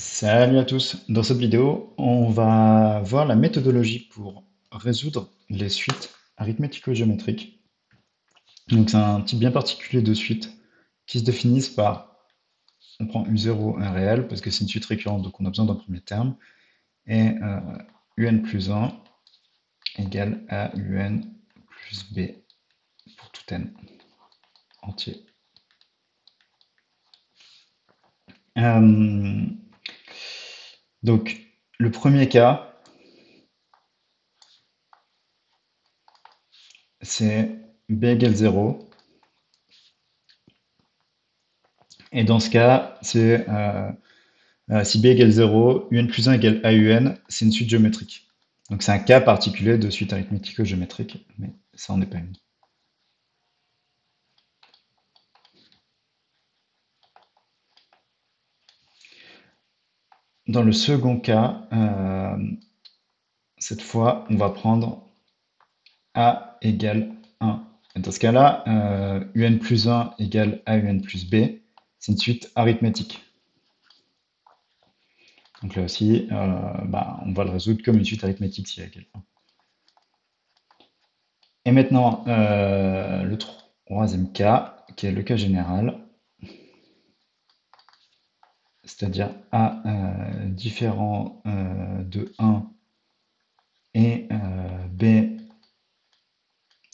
Salut à tous. Dans cette vidéo, on va voir la méthodologie pour résoudre les suites arithmético-géométriques. Donc c'est un type bien particulier de suite qui se définissent par, on prend U0, un réel, parce que c'est une suite récurrente, donc on a besoin d'un premier terme, et UN plus 1 égale à UN plus B pour tout n entier. Euh, donc le premier cas, c'est B égale 0. Et dans ce cas, c'est si b égale 0, un plus 1 égale AUN, c'est une suite géométrique. Donc c'est un cas particulier de suite arithmético-géométrique, mais ça en est pas une. Dans le second cas, cette fois, on va prendre A égale 1. Et dans ce cas-là, UN plus 1 égale AUN plus B, c'est une suite arithmétique. Donc là aussi, on va le résoudre comme une suite arithmétique si A égale 1. Et maintenant, le troisième cas, qui est le cas général, c'est-à-dire A différent de 1 et B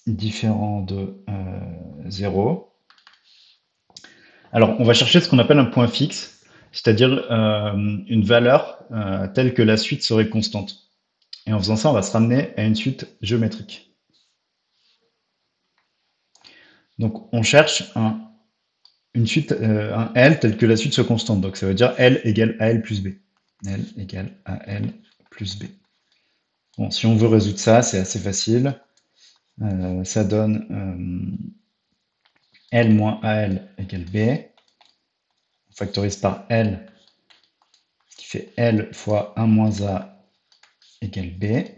différent de 0. Alors, on va chercher ce qu'on appelle un point fixe, c'est-à-dire une valeur telle que la suite serait constante. Et en faisant ça, on va se ramener à une suite géométrique. Donc, on cherche une suite, un L tel que la suite soit constante. Donc, ça veut dire L égale AL plus B. L égale AL plus B. Bon, si on veut résoudre ça, c'est assez facile. Ça donne L moins AL égale B. On factorise par L, ce qui fait L fois 1 moins A égale B.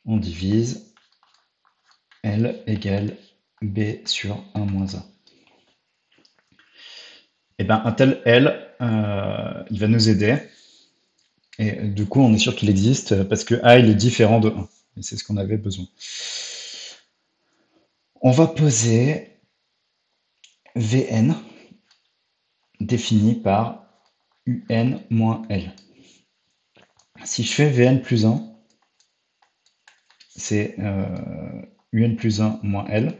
On divise L égale B sur 1 moins A. Et bien un tel L, il va nous aider. Et du coup, on est sûr qu'il existe parce que A il est différent de 1. Et c'est ce qu'on avait besoin. On va poser Vn défini par Un moins L. Si je fais Vn plus 1, c'est Un plus 1 moins L.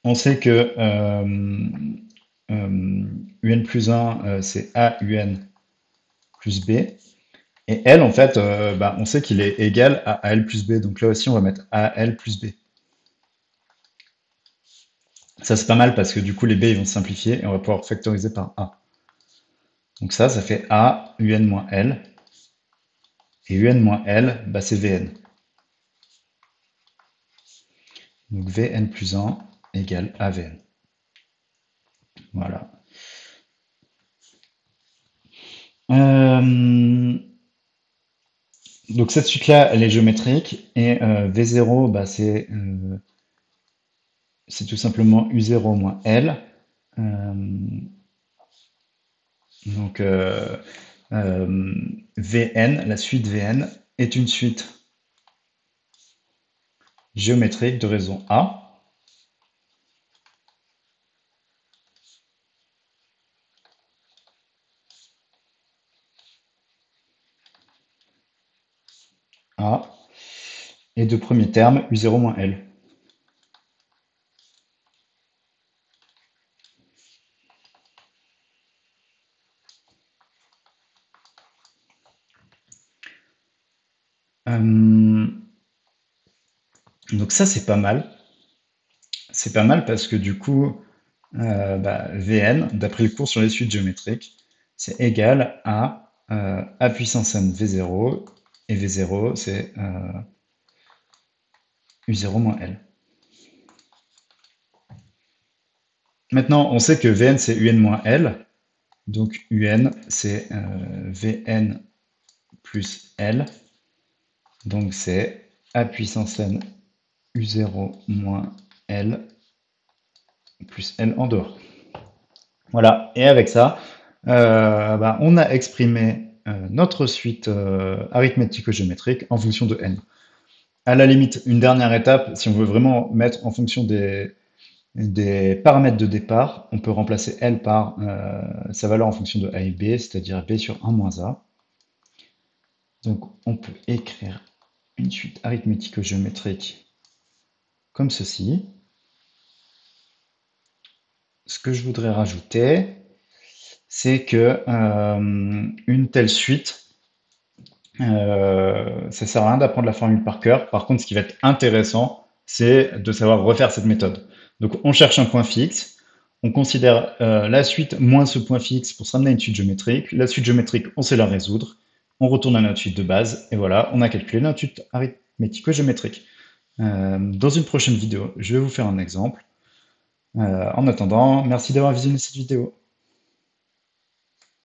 On sait que Un plus 1, c'est AUN plus B. Et L, en fait, on sait qu'il est égal à AL plus B. Donc là aussi, on va mettre AL plus B. Ça, c'est pas mal parce que du coup, les B ils vont se simplifier et on va pouvoir factoriser par A. Donc ça fait A, UN moins L. Et UN moins L, c'est Vn. Donc Vn plus 1 égale AVN. Voilà. Donc cette suite-là, elle est géométrique. Et V0, c'est tout simplement U0 moins L. Donc Vn, la suite Vn, est une suite géométrique de raison A. A et de premier terme U0 moins L. Donc ça, c'est pas mal. C'est pas mal parce que du coup, Vn, d'après le cours sur les suites géométriques, c'est égal à A puissance n V0, et V0, c'est U0 moins L. Maintenant, on sait que Vn, c'est Un moins L, donc Un, c'est Vn plus L, donc c'est A puissance n U0 moins L plus L en dehors. Voilà, et avec ça, On a exprimé notre suite arithmético-géométrique en fonction de n. À la limite, une dernière étape, si on veut vraiment mettre en fonction des paramètres de départ, on peut remplacer L par sa valeur en fonction de A et B, c'est-à-dire B sur 1 moins A. Donc on peut écrire une suite arithmético-géométrique comme ceci. Ce que je voudrais rajouter, c'est que une telle suite, ça sert à rien d'apprendre la formule par cœur. Par contre, ce qui va être intéressant, c'est de savoir refaire cette méthode. Donc, on cherche un point fixe, on considère la suite moins ce point fixe pour se ramener à une suite géométrique. La suite géométrique, on sait la résoudre. On retourne à notre suite de base, et voilà, on a calculé notre suite arithmético-géométrique. Dans une prochaine vidéo, je vais vous faire un exemple. En attendant, merci d'avoir visionné cette vidéo.